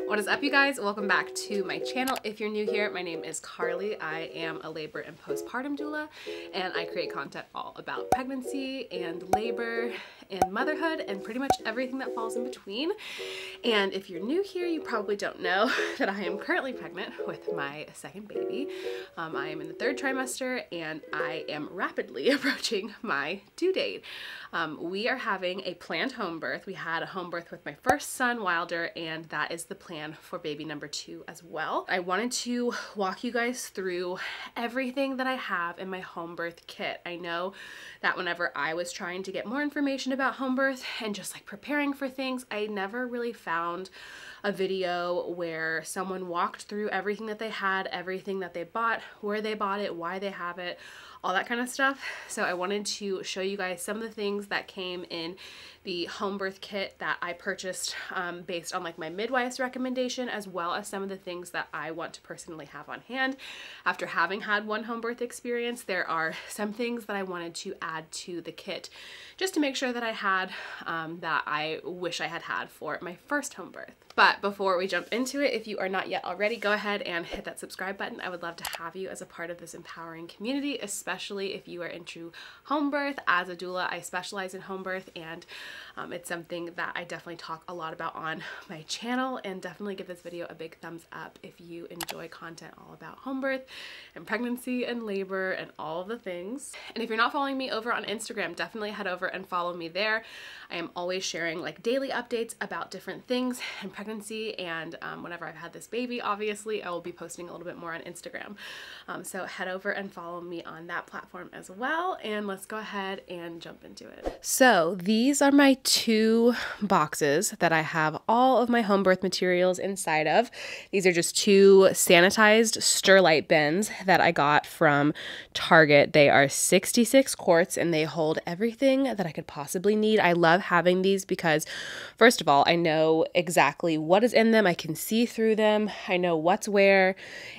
What is up, you guys? Welcome back to my channel. If you're new here, my name is Carly. I am a labor and postpartum doula, and I create content all about pregnancy and labor and motherhood and pretty much everything that falls in between. And if you're new here, you probably don't know that I am currently pregnant with my second baby. I am in the third trimester and I am rapidly approaching my due date. We are having a planned home birth. We had a home birth with my first son, Wilder, and that is the plan for baby number 2 as well. I wanted to walk you guys through everything that I have in my home birth kit. I know that whenever I was trying to get more information about home birth and just like preparing for things, I never really found a video where someone walked through everything that they had, everything that they bought, where they bought it, why they have it, all that kind of stuff. So I wanted to show you guys some of the things that came in the home birth kit that I purchased based on like my midwife's recommendation, as well as some of the things that I want to personally have on hand. After having had one home birth experience, there are some things that I wanted to add to the kit just to make sure that I had that I wish I had had for my first home birth. But before we jump into it, if you are not yet already, go ahead and hit that subscribe button. I would love to have you as a part of this empowering community, especially if you are into home birth. As a doula, I specialize in home birth, and it's something that I definitely talk a lot about on my channel, and definitely give this video a big thumbs up if you enjoy content all about home birth and pregnancy and labor and all the things. And if you're not following me over on Instagram, definitely head over and follow me there. I am always sharing like daily updates about different things in pregnancy, and whenever I've had this baby, obviously I will be posting a little bit more on Instagram. So head over and follow me on that platform as well, and let's go ahead and jump into it. So these are my 2 boxes that I have all of my home birth materials inside of. These are just 2 sanitized Sterlite bins that I got from Target. They are 66 quarts and they hold everything that I could possibly need. I love having these because, first of all, I know exactly what is in them. I can see through them. I know what's where,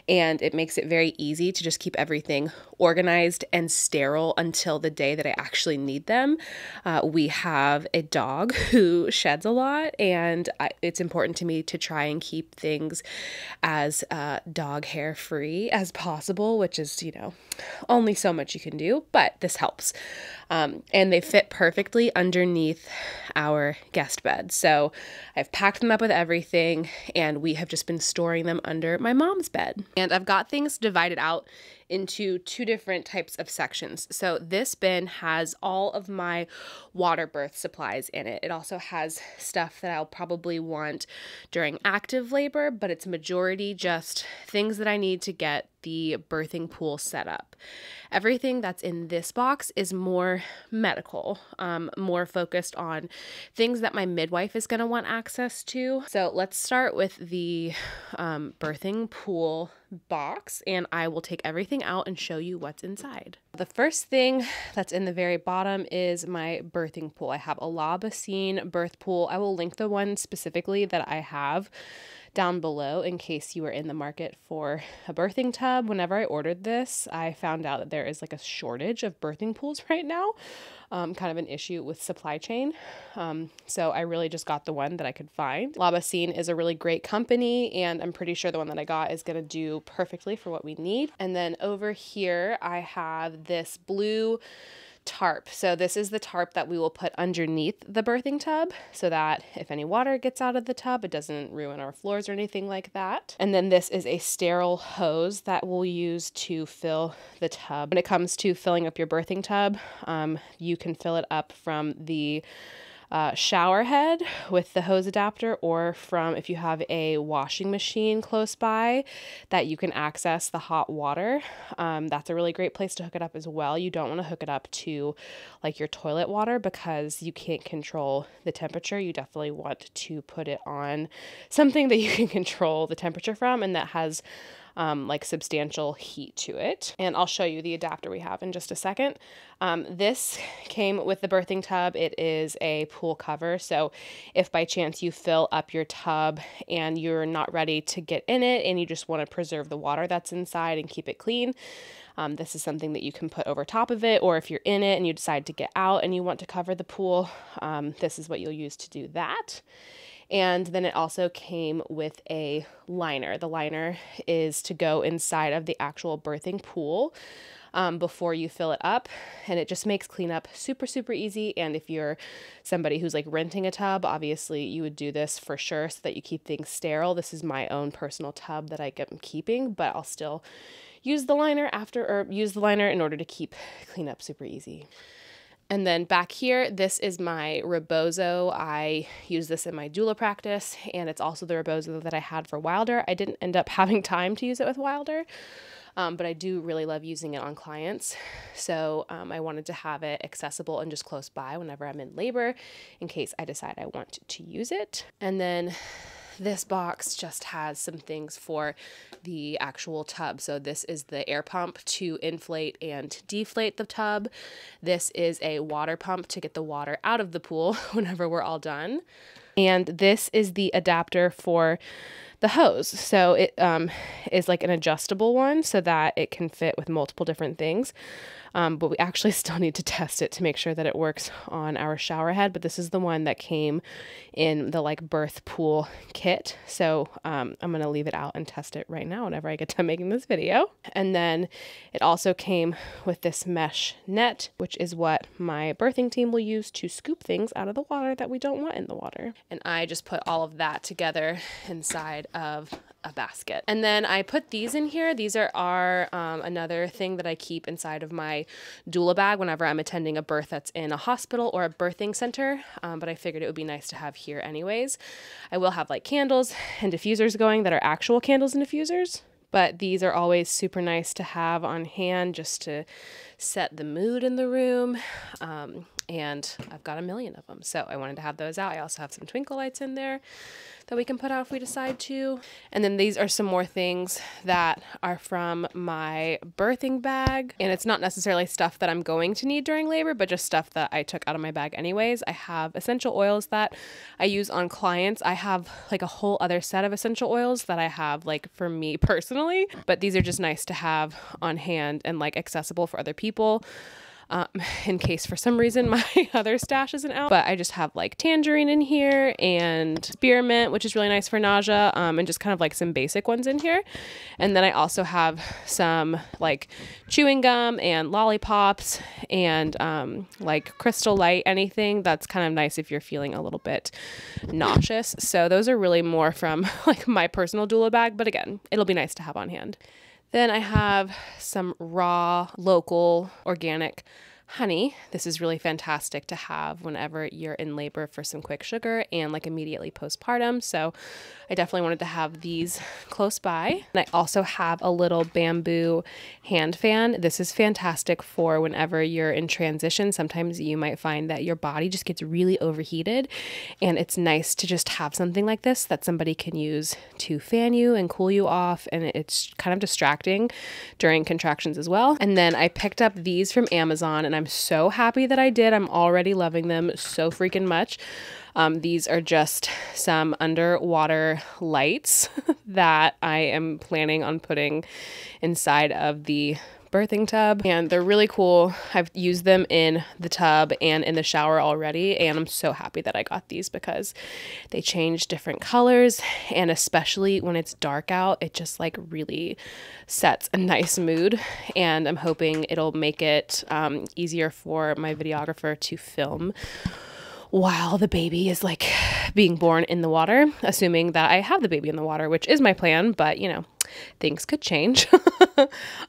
and it makes it very easy to just keep everything organized and sterile until the day that I actually need them. We have a dog who sheds a lot, and it's important to me to try and keep things as dog hair free as possible, which is, you know, only so much you can do, but this helps. And they fit perfectly underneath our guest bed. So I've packed them up with everything, and we have just been storing them under my mom's bed. And I've got things divided out into 2 different types of sections. So this bin has all of my water birth supplies in it. It also has stuff that I'll probably want during active labor, but it's majority just things that I need to get the birthing pool set up. Everything that's in this box is more medical, more focused on things that my midwife is going to want access to. So let's start with the birthing pool box, and I will take everything out and show you what's inside. The first thing that's in the very bottom is my birthing pool. I have a La Bassine birth pool. I will link the one specifically that I have down below in case you are in the market for a birthing tub. Whenever I ordered this, I found out that there is like a shortage of birthing pools right now, kind of an issue with supply chain. So I really just got the one that I could find. La Bassine is a really great company, and I'm pretty sure the one that I got is going to do perfectly for what we need. And then over here, I have this blue tarp. So this is the tarp that we will put underneath the birthing tub so that if any water gets out of the tub, it doesn't ruin our floors or anything like that. And then this is a sterile hose that we'll use to fill the tub. When it comes to filling up your birthing tub, you can fill it up from the shower head with the hose adapter, or from, if you have a washing machine close by that you can access the hot water, that's a really great place to hook it up as well. You don't want to hook it up to like your toilet water because you can't control the temperature. You definitely want to put it on something that you can control the temperature from and that has like substantial heat to it. And I'll show you the adapter we have in just a second. This came with the birthing tub. It is a pool cover. So if by chance you fill up your tub and you're not ready to get in it and you just want to preserve the water that's inside and keep it clean, this is something that you can put over top of it. Or if you're in it and you decide to get out and you want to cover the pool, this is what you'll use to do that. And then it also came with a liner. The liner is to go inside of the actual birthing pool before you fill it up, and it just makes cleanup super, super easy. And if you're somebody who's like renting a tub, obviously you would do this for sure so that you keep things sterile. This is my own personal tub that I am keeping, but I'll still use the liner in order to keep cleanup super easy. And then back here, this is my rebozo. I use this in my doula practice, and it's also the rebozo that I had for Wilder. I didn't end up having time to use it with Wilder, but I do really love using it on clients. So I wanted to have it accessible and just close by whenever I'm in labor in case I decide I want to use it. And then this box just has some things for the actual tub. So this is the air pump to inflate and deflate the tub. This is a water pump to get the water out of the pool whenever we're all done. And this is the adapter for the hose. So it is like an adjustable one so that it can fit with multiple different things. But we actually still need to test it to make sure that it works on our shower head. But this is the one that came in the like birth pool kit. So I'm going to leave it out and test it right now whenever I get done making this video. And then it also came with this mesh net, which is what my birthing team will use to scoop things out of the water that we don't want in the water. And I just put all of that together inside of a basket. And then I put these in here. These are another thing that I keep inside of my doula bag whenever I'm attending a birth that's in a hospital or a birthing center, but I figured it would be nice to have here anyways. I will have like candles and diffusers going that are actual candles and diffusers, but these are always super nice to have on hand just to set the mood in the room. And I've got a million of them, so I wanted to have those out. I also have some twinkle lights in there that we can put out if we decide to. And then these are some more things that are from my birthing bag. And it's not necessarily stuff that I'm going to need during labor, but just stuff that I took out of my bag anyways. I have essential oils that I use on clients. I have like a whole other set of essential oils that I have like for me personally, but these are just nice to have on hand and like accessible for other people. In case for some reason my other stash isn't out. But I just have like tangerine in here and spearmint, which is really nice for nausea, and just kind of like some basic ones in here. And then I also have some like chewing gum and lollipops and like Crystal Light, anything that's kind of nice if you're feeling a little bit nauseous. So those are really more from like my personal doula bag, but again, it'll be nice to have on hand. Then I have some raw, local, organic honey. This is really fantastic to have whenever you're in labor for some quick sugar and like immediately postpartum. So I definitely wanted to have these close by. And I also have a little bamboo hand fan. This is fantastic for whenever you're in transition. Sometimes you might find that your body just gets really overheated, and it's nice to just have something like this that somebody can use to fan you and cool you off. And it's kind of distracting during contractions as well. And then I picked up these from Amazon, and I'm so happy that I did. I'm already loving them so freaking much. These are just some underwater lights that I am planning on putting inside of the birthing tub, and they're really cool. I've used them in the tub and in the shower already, and I'm so happy that I got these because they change different colors, and especially when it's dark out, it just like really sets a nice mood. And I'm hoping it'll make it easier for my videographer to film while the baby is like being born in the water, assuming that I have the baby in the water, which is my plan, but you know, things could change.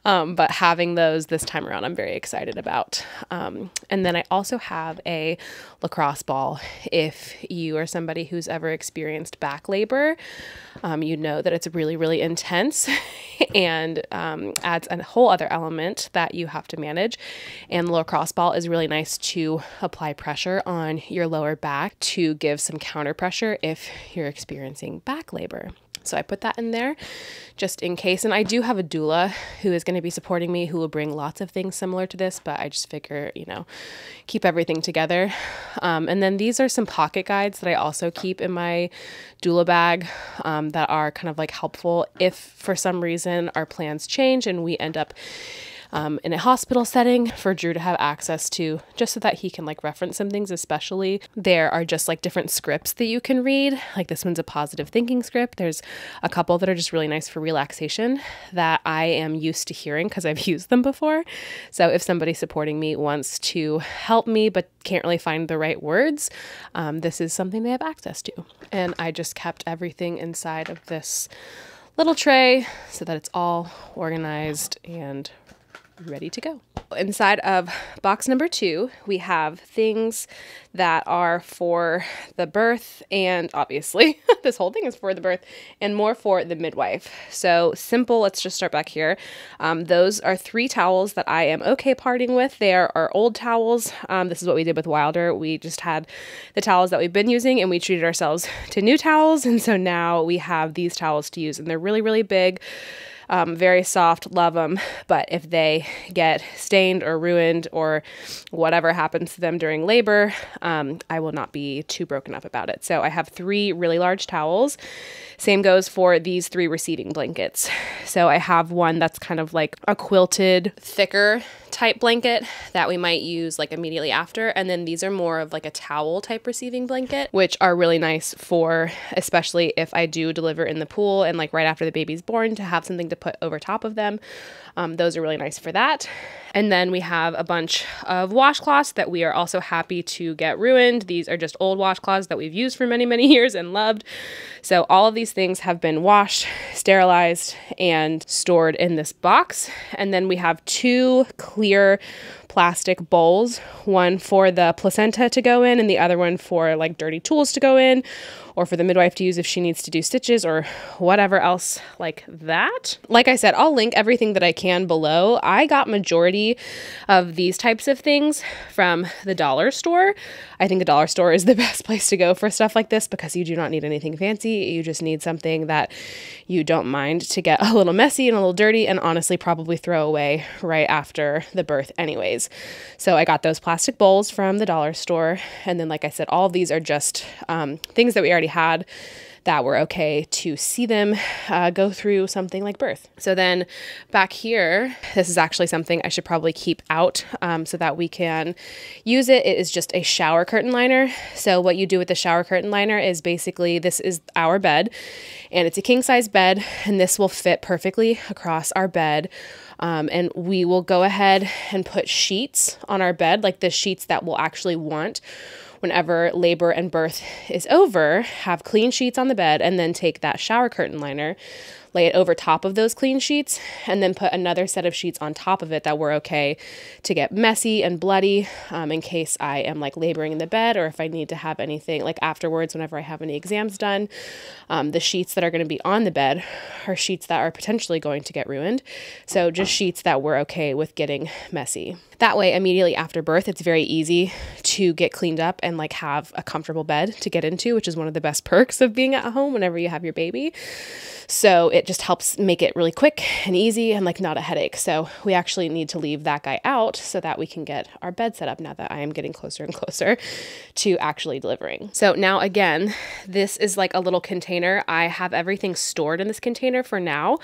But having those this time around, I'm very excited about. And then I also have a lacrosse ball. If you are somebody who's ever experienced back labor, you know that it's really, really intense and adds a whole other element that you have to manage. And the lacrosse ball is really nice to apply pressure on your lower back to give some counter pressure if you're experiencing back labor. So I put that in there just in case. And I do have a doula who is going to be supporting me, who will bring lots of things similar to this, but I just figure, you know, keep everything together. And then these are some pocket guides that I also keep in my doula bag that are kind of like helpful if for some reason our plans change and we end up in a hospital setting for Drew to have access to, just so that he can like reference some things. Especially there are just like different scripts that you can read. Like this one's a positive thinking script. There's a couple that are just really nice for relaxation that I am used to hearing because I've used them before. So if somebody supporting me wants to help me but can't really find the right words, this is something they have access to. And I just kept everything inside of this little tray so that it's all organized and ready to go. Inside of box number 2, we have things that are for the birth, and obviously this whole thing is for the birth, and more for the midwife. So simple, let's just start back here. Those are 3 towels that I am okay parting with. They are our old towels. This is what we did with Wilder. We just had the towels that we've been using and we treated ourselves to new towels. And so now we have these towels to use, and they're really, really big. Very soft, love them, but if they get stained or ruined or whatever happens to them during labor, I will not be too broken up about it. So I have 3 really large towels. Same goes for these 3 receiving blankets. So I have one that's kind of like a quilted, thicker type blanket that we might use like immediately after. And then these are more of like a towel type receiving blanket, which are really nice for, especially if I do deliver in the pool and like right after the baby's born, to have something to put over top of them. Those are really nice for that. And then we have a bunch of washcloths that we are also happy to get ruined. These are just old washcloths that we've used for many, many years and loved. So all of these things have been washed, sterilized, and stored in this box. And then we have 2 clear plastic bowls, one for the placenta to go in and the other one for like dirty tools to go in, or for the midwife to use if she needs to do stitches or whatever else like that. Like I said, I'll link everything that I can below. I got majority of these types of things from the dollar store. I think the dollar store is the best place to go for stuff like this because you do not need anything fancy. You just need something that you don't mind to get a little messy and a little dirty, and honestly probably throw away right after the birth anyways. So I got those plastic bowls from the dollar store. And then, like I said, all of these are just things that we already had that were okay to see them go through something like birth. So then back here, this is actually something I should probably keep out so that we can use it. It is just a shower curtain liner. So what you do with the shower curtain liner is basically, this is our bed and it's a king size bed, and this will fit perfectly across our bed. And we will go ahead and put sheets on our bed, like the sheets that we'll actually want whenever labor and birth is over. Have clean sheets on the bed, and then take that shower curtain liner, lay it over top of those clean sheets, and then put another set of sheets on top of it that were okay to get messy and bloody in case I am like laboring in the bed, or if I need to have anything like afterwards whenever I have any exams done. The sheets that are going to be on the bed are sheets that are potentially going to get ruined. So just sheets that we're okay with getting messy. That way, immediately after birth, it's very easy to get cleaned up and like have a comfortable bed to get into, which is one of the best perks of being at home whenever you have your baby. So it just helps make it really quick and easy and like not a headache. So we actually need to leave that guy out so that we can get our bed set up now that I am getting closer and closer to actually delivering. So now again, this is like a little container. I have everything stored in this container for now,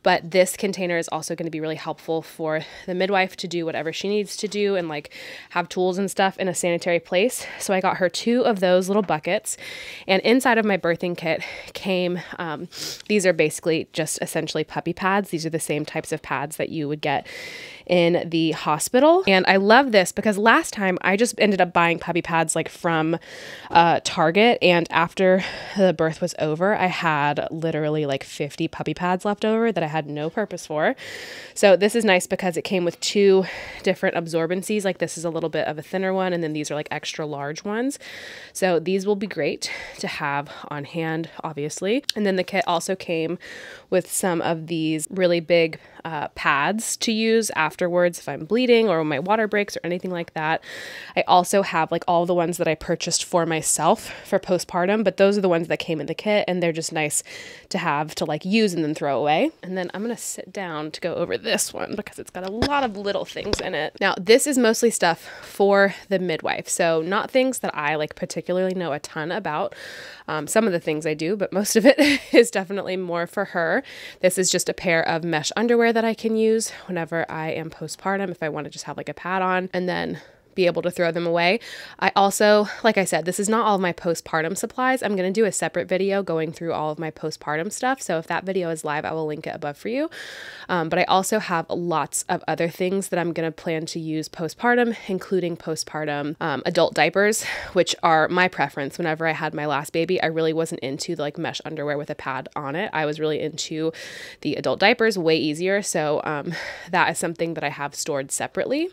but this container is also going to be really helpful for the midwife to do whatever she needs to do and like have tools and stuff in a sanitary place. So I got her 2 of those little buckets, and inside of my birthing kit came, these are basically just essentially puppy pads. These are the same types of pads that you would get in the hospital. And I love this because last time I just ended up buying puppy pads like from Target, and after the birth was over, I had literally like 50 puppy pads left over that I had no purpose for. So this is nice because it came with 2 different absorbencies. Like this is a little bit of a thinner one, and then these are like extra large ones. So these will be great to have on hand, obviously. And then the kit also came with some of these really big pads to use afterwards if I'm bleeding or when my water breaks or anything like that. I also have like all the ones that I purchased for myself for postpartum, but those are the ones that came in the kit, and they're just nice to have to like use and then throw away. And then I'm going to sit down to go over this one because it's got a lot of little things in it. Now, this is mostly stuff for the midwife. So not things that I like particularly know a ton about. Some of the things I do, but most of it is definitely more for her. This is just a pair of mesh underwear that I can use whenever I am postpartum if I want to just have like a pad on and then be able to throw them away. I also, like I said, this is not all of my postpartum supplies. I'm going to do a separate video going through all of my postpartum stuff. So if that video is live, I will link it above for you. But I also have lots of other things that I'm going to plan to use postpartum, including postpartum adult diapers, which are my preference. Whenever I had my last baby, I really wasn't into the like mesh underwear with a pad on it. I was really into the adult diapers, way easier. So that is something that I have stored separately.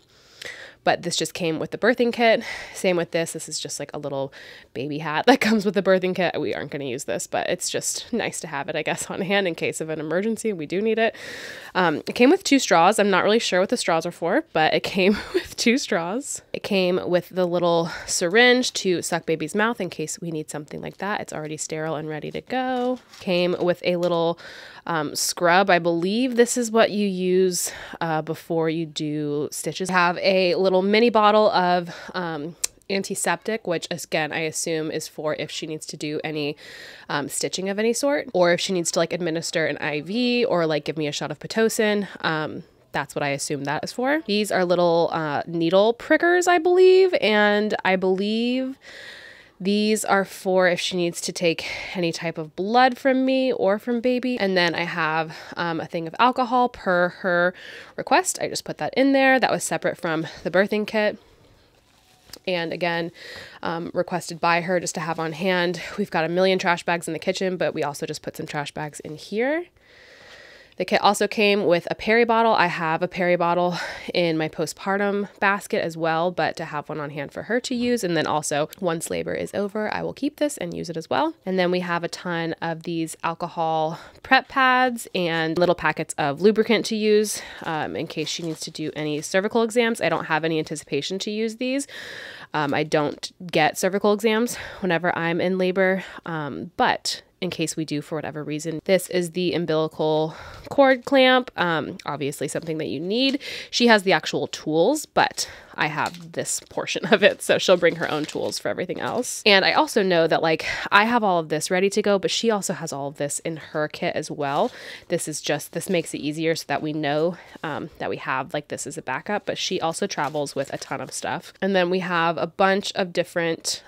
But this just came with the birthing kit. Same with this. This is just like a little baby hat that comes with the birthing kit. We aren't going to use this, but it's just nice to have it, I guess, on hand in case of an emergency. We do need it. It came with 2 straws. I'm not really sure what the straws are for, but it came with 2 straws. It came with the little syringe to suck baby's mouth in case we need something like that. It's already sterile and ready to go. Came with a little scrub. I believe this is what you use before you do stitches. I have a little mini bottle of antiseptic, which again I assume is for if she needs to do any stitching of any sort, or if she needs to like administer an IV or like give me a shot of Pitocin. That's what I assume that is for. These are little needle prickers, I believe, and I believe these are for if she needs to take any type of blood from me or from baby. And then I have a thing of alcohol per her request. I just put that in there. That was separate from the birthing kit. And again, requested by her just to have on hand. We've got a million trash bags in the kitchen, but we also just put some trash bags in here. The kit also came with a peri bottle. I have a peri bottle in my postpartum basket as well, but to have one on hand for her to use. And then also once labor is over, I will keep this and use it as well. And then we have a ton of these alcohol prep pads and little packets of lubricant to use in case she needs to do any cervical exams. I don't have any anticipation to use these. I don't get cervical exams whenever I'm in labor, but in case we do for whatever reason. This is the umbilical cord clamp, obviously something that you need. She has the actual tools, but I have this portion of it, so she'll bring her own tools for everything else. And I also know that like I have all of this ready to go, but she also has all of this in her kit as well. This makes it easier so that we know that we have like this as a backup, but she also travels with a ton of stuff. And then we have a bunch of different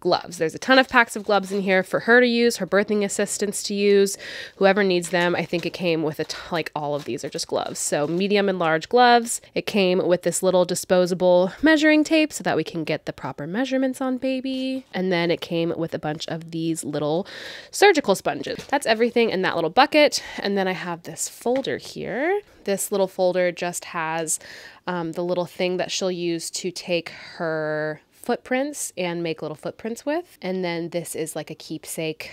gloves. There's a ton of packs of gloves in here for her to use, her birthing assistants to use, whoever needs them. I think it came with like all of these are just gloves. So medium and large gloves. It came with this little disposable measuring tape so that we can get the proper measurements on baby. And then it came with a bunch of these little surgical sponges. That's everything in that little bucket. And then I have this folder here. This little folder just has the little thing that she'll use to take her footprints and make little footprints with. And then this is like a keepsake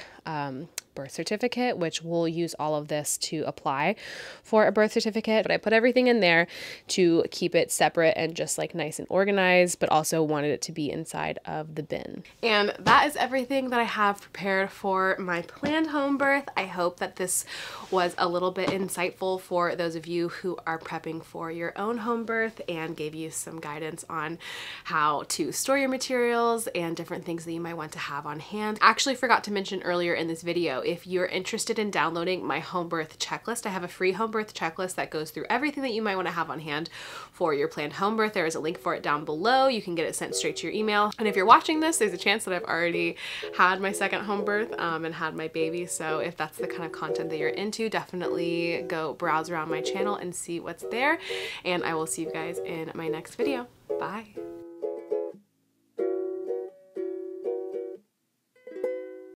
birth certificate, which we'll use all of this to apply for a birth certificate. But I put everything in there to keep it separate and just like nice and organized, but also wanted it to be inside of the bin. And that is everything that I have prepared for my planned home birth. I hope that this was a little bit insightful for those of you who are prepping for your own home birth and gave you some guidance on how to store your materials and different things that you might want to have on hand. I actually forgot to mention earlier in this video, if you're interested in downloading my home birth checklist, I have a free home birth checklist that goes through everything that you might want to have on hand for your planned home birth. There is a link for it down below. You can get it sent straight to your email. And if you're watching this, there's a chance that I've already had my second home birth and had my baby. So if that's the kind of content that you're into, definitely go browse around my channel and see what's there. And I will see you guys in my next video. Bye.